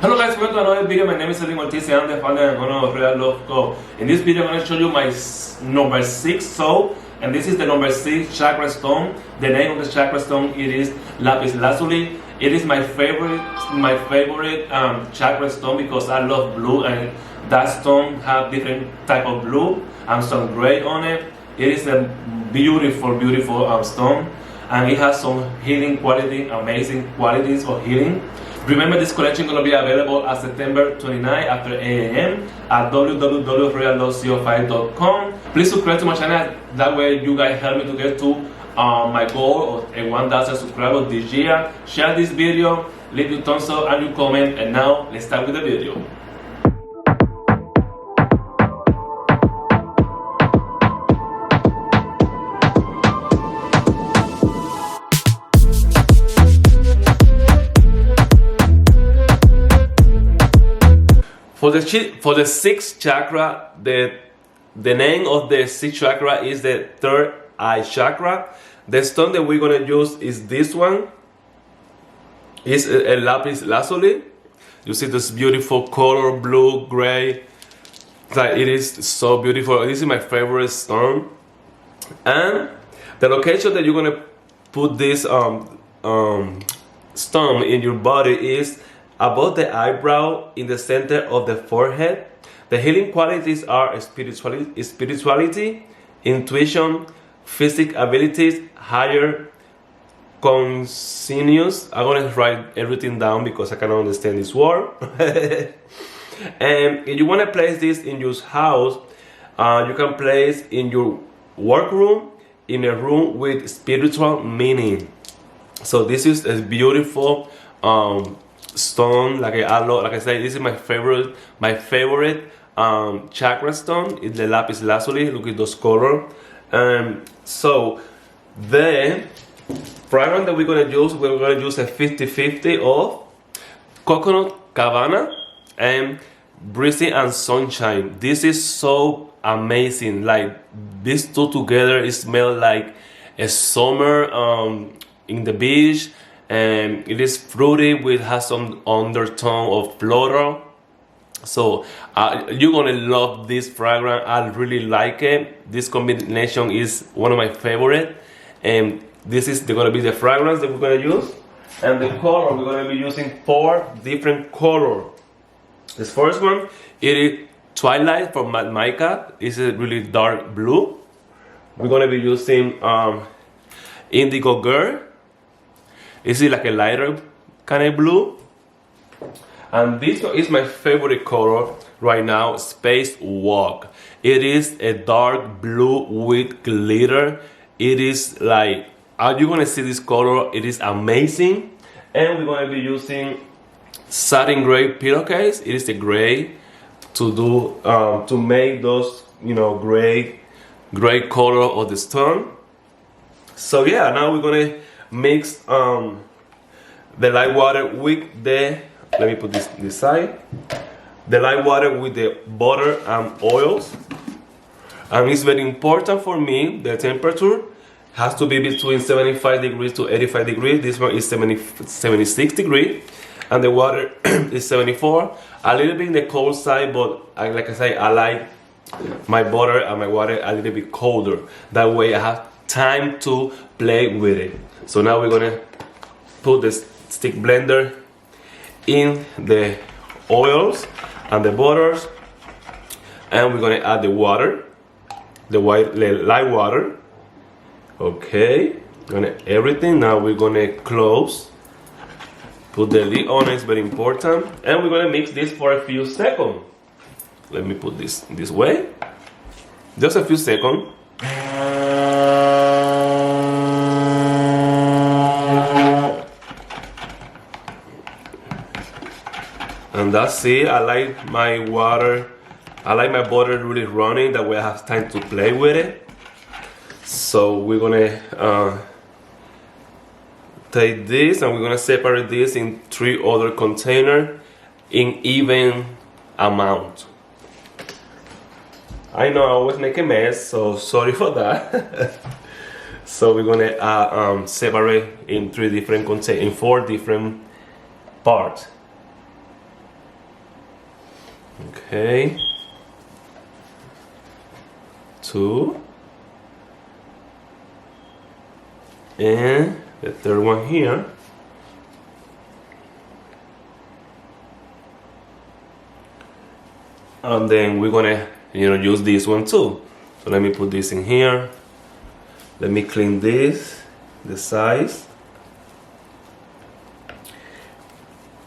Hello guys, welcome to another video. My name is Edwin Ortiz and I'm the founder and owner of Real Love Co. In this video I'm going to show you my number 6 soap, and this is the number 6 chakra stone. The name of the chakra stone is Lapiz Lazuli. It is my favorite chakra stone because I love blue, and that stone have different type of blue and some gray on it. It is a beautiful stone, and it has some healing quality, amazing qualities for healing. Remember, this collection is going to be available at September 29 after 8 a.m. at www.realloveco5.com. Please subscribe to my channel. That way you guys help me to get to my goal of 1,000 subscribers this year. Share this video, leave your thumbs up and your comment, and now let's start with the video. For the sixth chakra, the name of the sixth chakra is the third eye chakra. The stone that we're gonna use is this one. It's a Lapiz Lazuli. You see this beautiful color, blue, gray. Like, it is so beautiful. This is my favorite stone. And the location that you're gonna put this stone in your body is above the eyebrow, in the center of the forehead. The healing qualities are spirituality, intuition, physical abilities, higher consciousness. I'm gonna write everything down because I cannot understand this word. And if you want to place this in your house, you can place in your workroom, in a room with spiritual meaning. So this is a beautiful stone. Like I said, this is my favorite chakra stone. It's the Lapiz Lazuli. Look at those colors. So the fragrance that we're gonna use a 50-50 of coconut cabana and breezy and sunshine. This is so amazing. Like, these two together, it smells like a summer in the beach. And it is fruity, has some undertone of floral. So you're gonna love this fragrance. I really like it. This combination is one of my favorite, and this is gonna be the fragrance that we're gonna use. And the color, we're gonna be using 4 different colors. This first one, it is Twilight from Mica. It's a really dark blue. We're gonna be using Indigo Girl. Is it like a lighter kind of blue? And this one is my favorite color right now, Space Walk. It is a dark blue with glitter. It is like, you're gonna see this color, it is amazing. And we're gonna be using satin gray pillowcase. It is the gray to do to make those, gray color of the stone. So yeah, now we're gonna mix the Lye Water with the, let me put this side, the Lye Water with the butter and oils. And it's very important for me, the temperature has to be between 75 degrees to 85 degrees. This one is 76 degrees, and the water is 74. A little bit in the cold side, but like I say, I like my butter and my water a little bit colder. That way I have time to play with it. So now we're gonna put the stick blender in the oils and the butters, and we're gonna add the water, the Lye Water. Okay, everything. Now we're gonna close, put the lid on. It's very important, and we're gonna mix this for a few seconds. Let me put this way, just a few seconds. And that's it. I like my water, I like my butter really running, that way I have time to play with it. So we're gonna take this and we're gonna separate this in 3 other containers in even amount. I know I always make a mess, so sorry for that. So we're gonna separate in 3 different containers, in 4 different parts. Okay. 2. And the third one here. And then we're gonna, use this one too. So let me put this in here. Let me clean this, the size.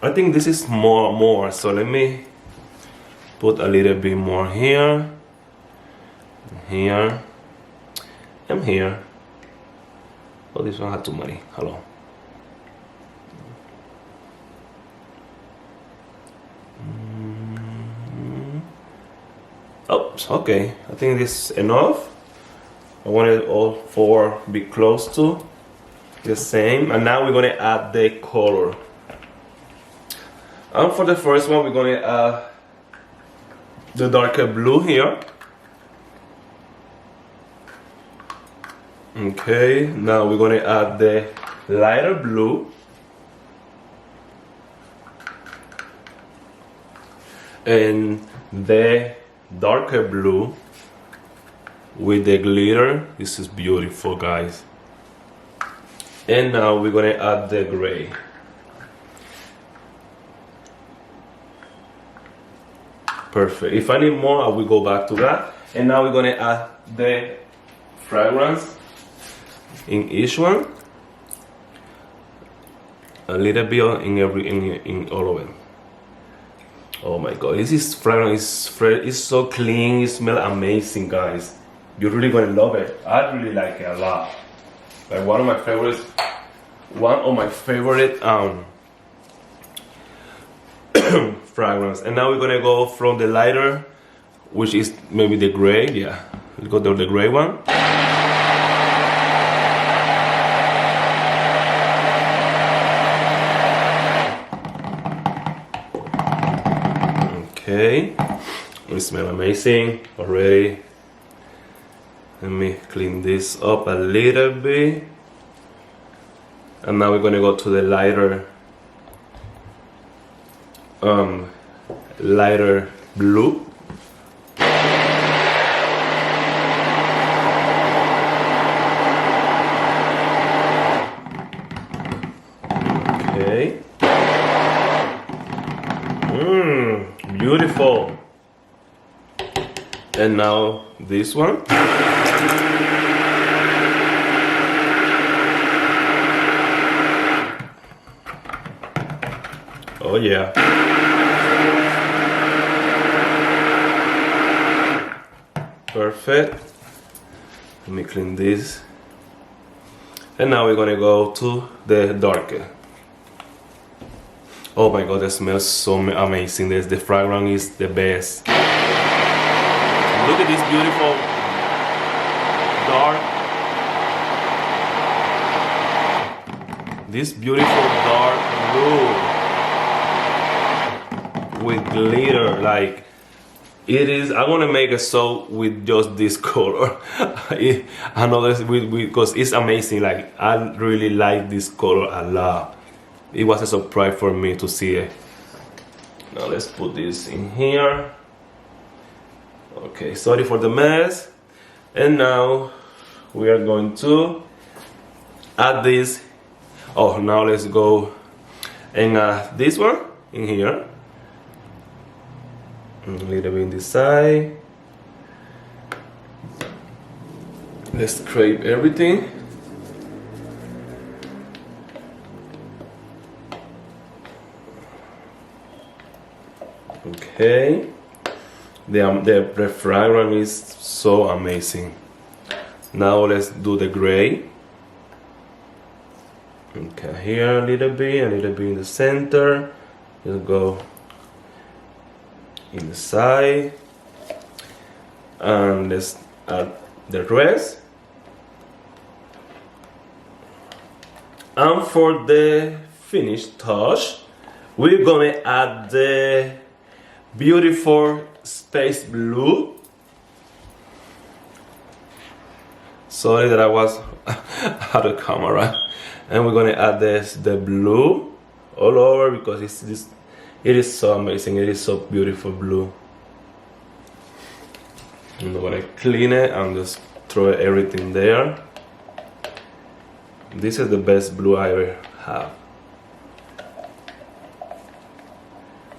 I think this is more. So let me put a little bit more here, here, and here. Oh, this one had too many. Hello. Oh, okay. I think this is enough. I want it all 4 be close to the same. And now we're gonna add the color. And for the first one, we're gonna add the darker blue here. Okay, now we're gonna add the lighter blue. And the darker blue with the glitter. This is beautiful, guys. And now we're gonna add the gray. Perfect. If I need more, I will go back to that. And now we're gonna add the fragrance in each one. A little bit in all of them. Oh my god, this fragrance is so clean. It smells amazing, guys. You're really gonna love it. I really like it a lot. Like one of my favorite fragrance. And now we're gonna go from the lighter, which is maybe the gray. Yeah, we'll go to the gray one. Okay, it smells amazing already. Let me clean this up a little bit. And now we're gonna go to the lighter blue. Okay. Beautiful. And now this one. Oh yeah. Perfect. Let me clean this. And now we're gonna go to the darker. Oh my god, that smells so amazing. The fragrance is the best. Look at this beautiful dark. This beautiful dark blue with glitter. Like it is. I want to make a soap with just this color. I know this because it's amazing. Like I really like this color a lot. It was a surprise for me to see it. Now let's put this in here. Okay, sorry for the mess. And now we are going to add this. Oh, now let's go and add this one in here. A little bit in this side. Let's scrape everything. Okay, the fragrance is so amazing. Now let's do the gray. Okay, here a little bit in the center. Let's go in the side, and let's add the rest. And for the finished touch, we're gonna add the beautiful space blue. Sorry that I was out of camera. And we're gonna add the blue all over because it's It is so amazing. It is so beautiful blue. I'm gonna clean it and just throw everything there. This is the best blue I ever have.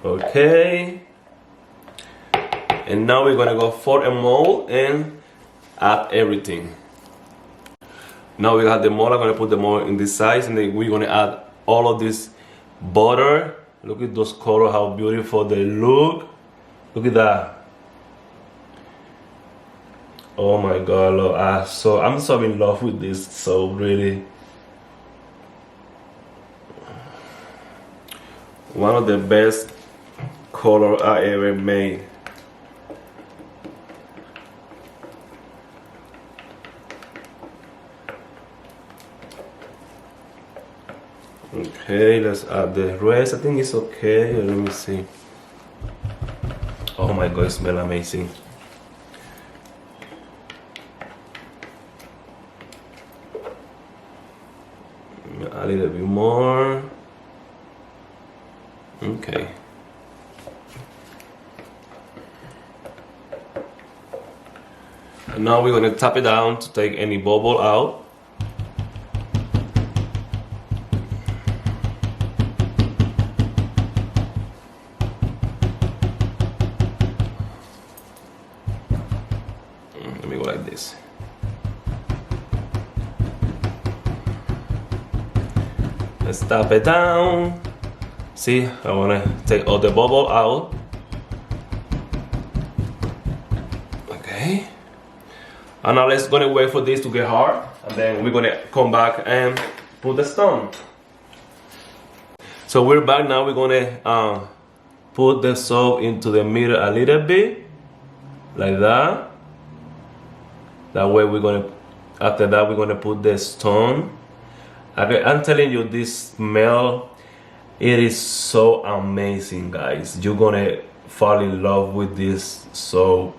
Okay. And now we're gonna go for a mold and add everything. Now we got the mold. I'm gonna put the mold in this size, and then we're gonna add all of this butter. Look at those colors, how beautiful they look. Look at that. Oh my god, look, I'm so in love with this. So really, one of the best color I ever made. Okay, let's add the rest. I think it's okay. Let me see. Oh my god, it smells amazing. A little bit more. Okay. And now we're gonna tap it down to take any bubble out. Let me go like this. Let's tap it down. See, I wanna take all the bubble out. Okay. And now let's gonna wait for this to get hard, and then we're gonna come back and put the stone. So we're back now. We're gonna put the soap into the middle a little bit, like that. That way we're gonna, after that we're gonna put the stone. Okay, I'm telling you, this smell, it is so amazing, guys. You're gonna fall in love with this soap,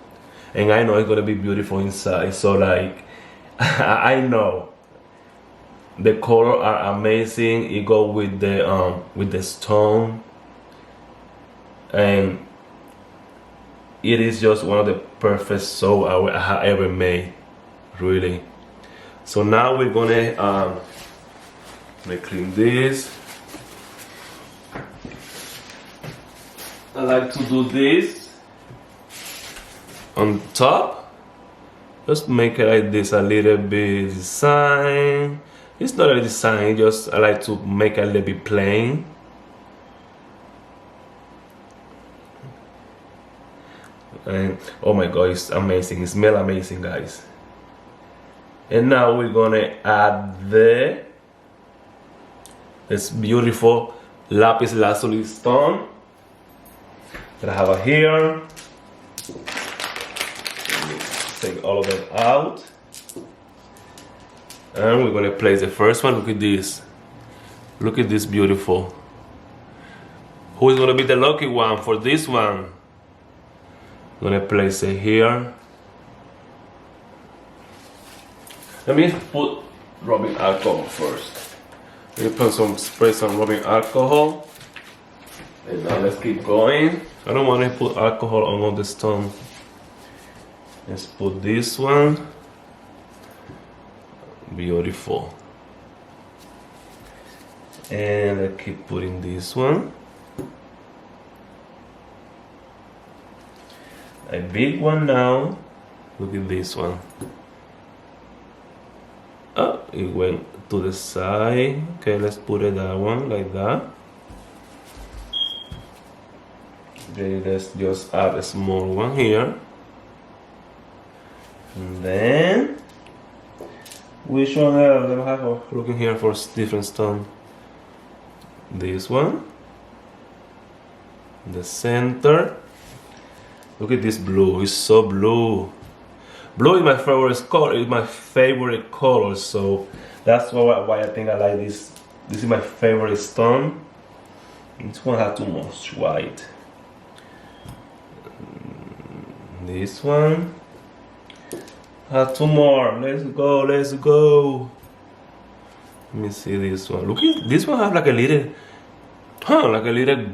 and I know it's gonna be beautiful inside. So like, I know the color are amazing. It go with the stone, and it is just one of the perfect soap I have ever made, really. So now we're gonna clean this. I like to do this on top. Just make it like this, a little bit design. It's not a design, just I like to make it a little bit plain. And oh my god, it's amazing. It smells amazing, guys. And now we're gonna add this beautiful Lapiz Lazuli stone that I have here. Take all of them out, and we're gonna place the first one. Look at this. Look at this beautiful. Who is gonna be the lucky one for this one? I'm gonna place it here. Let me put rubbing alcohol first. Let me spray some rubbing alcohol. And now let's keep going. I don't want to put alcohol on all the stone. Let's put this one. Beautiful. And I keep putting this one. A big one now. Look at this one. Oh, it went to the side. Okay, let's put it that one like that. Okay, let's just add a small one here. And then, which one else? Let me have a looking here for different stone. This one. The center. Look at this blue. It's so blue. Blue is my favorite color. It's my favorite color. So that's why I think I like this. This is my favorite stone. This one has too much white. This one has two more. Let's go. Let's go. Let me see this one. Look at this one. Has like a little, like a little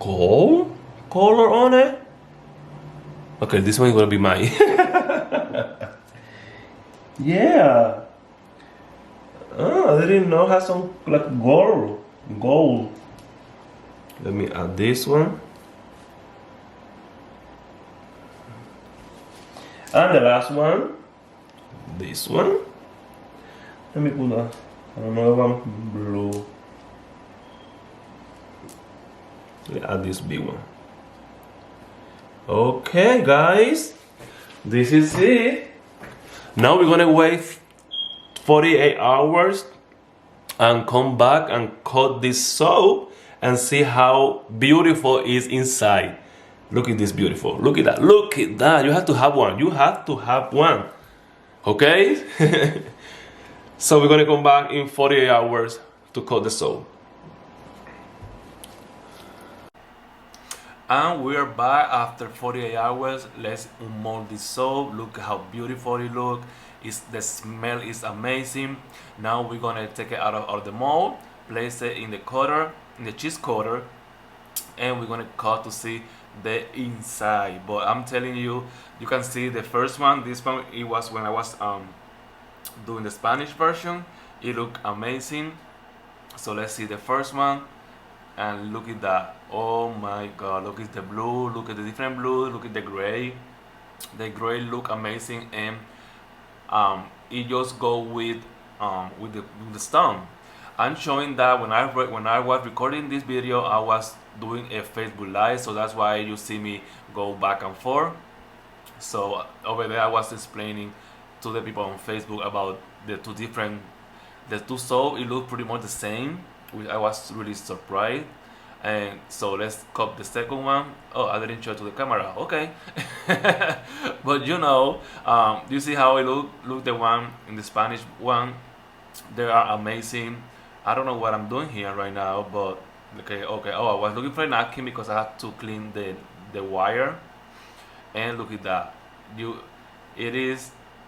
gold color on it. Okay, this one is gonna be mine. Yeah. Oh, I didn't know it has some like gold. Let me add this one. And the last one, this one. Let me put another one blue. Let me add this big one. Okay, guys, this is it. Now we're gonna wait 48 hours and come back and cut this soap and see how beautiful it is inside. Look at this beautiful. Look at that. Look at that. You have to have one. You have to have one. Okay? So we're gonna come back in 48 hours to cut the soap. And we're back after 48 hours. Let's unmold this soap. Look how beautiful it looks. The smell is amazing. Now we're gonna take it out of the mold, place it in the cutter, in the cheese cutter, and we're gonna cut to see the inside. But I'm telling you, you can see the first one. This one, it was when I was doing the Spanish version. It looked amazing. So let's see the first one. And look at that. Oh my god, look at the blue, look at the different blue, look at the gray. The gray look amazing, and it just go with the stone. I'm showing that when I was recording this video, I was doing a Facebook Live, so that's why you see me go back and forth. So over there I was explaining to the people on Facebook about the two soap. It looked pretty much the same, which I was really surprised. And so let's cut the second one. Oh, I didn't show it to the camera. Okay. But you see how it look the one in the Spanish one. They are amazing. I don't know what I'm doing here right now, but okay. Oh, I was looking for a napkin because I had to clean the wire. And look at that.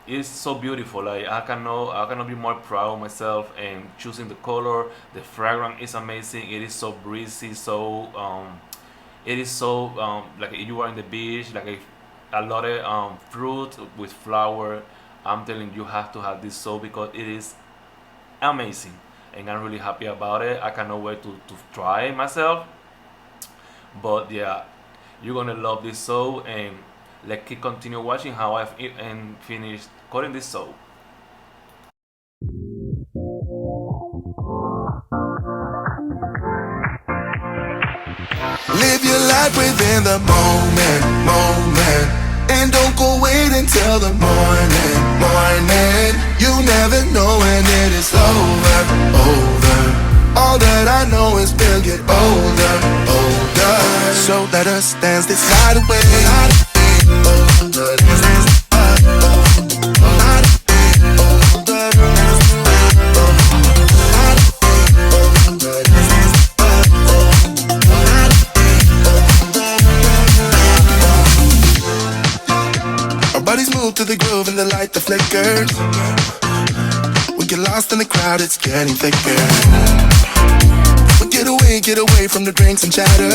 It's so beautiful. Like I cannot be more proud of myself and choosing the color. The fragrance is amazing. It is so breezy. So it is so like if you are in the beach, like a lot of fruit with flower. I'm telling you, have to have this soap because it is amazing, and I'm really happy about it. I cannot wait to try it myself. But yeah, you're gonna love this soap, and let's continue watching how I've finished cutting this soap. Live your life within the moment, and don't go wait until the morning. You never know when it is over. All that I know is we'll get older. So let us dance this night away. Our bodies move to the groove and the light that flickers. We get lost in the crowd, it's getting thicker. We get away from the drinks and chatter.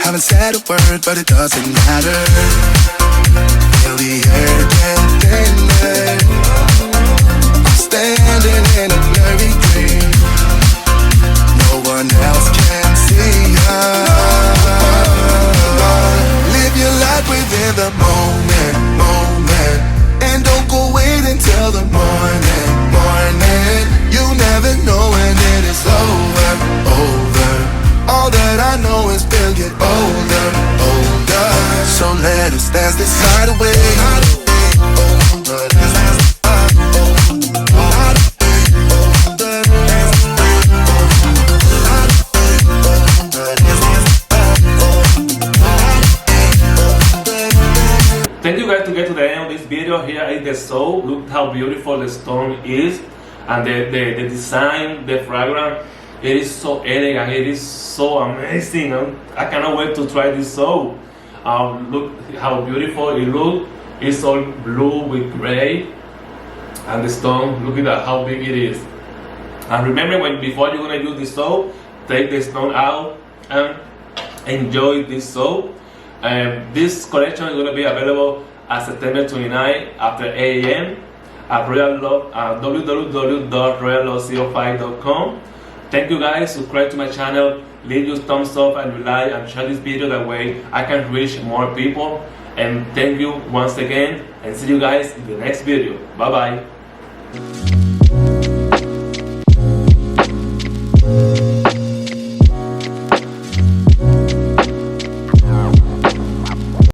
Haven't said a word, but it doesn't matter. Feel the air get thinner. I'm standing in a blurry dream. No one else can see us. Live your life within the moment, and don't go wait until the morning. You never know when it is over. All that I know is we'll get older. So let us dance this night away. Thank you guys to get to the end of this video. Here is the soap. Look how beautiful the stone is, and the design, the fragrance. It is so elegant. It is so amazing. I cannot wait to try this soap. Look how beautiful it looks. It's all blue with gray, and the stone. Look at that, how big it is. And remember, before you're gonna use this soap, take the stone out and enjoy this soap. This collection is going to be available at September 29 after 8 a.m. at www.royalloveco5.com. Thank you guys. Subscribe to my channel, leave your thumbs up and your like, and share this video. That way I can reach more people. And thank you once again, and see you guys in the next video. Bye bye.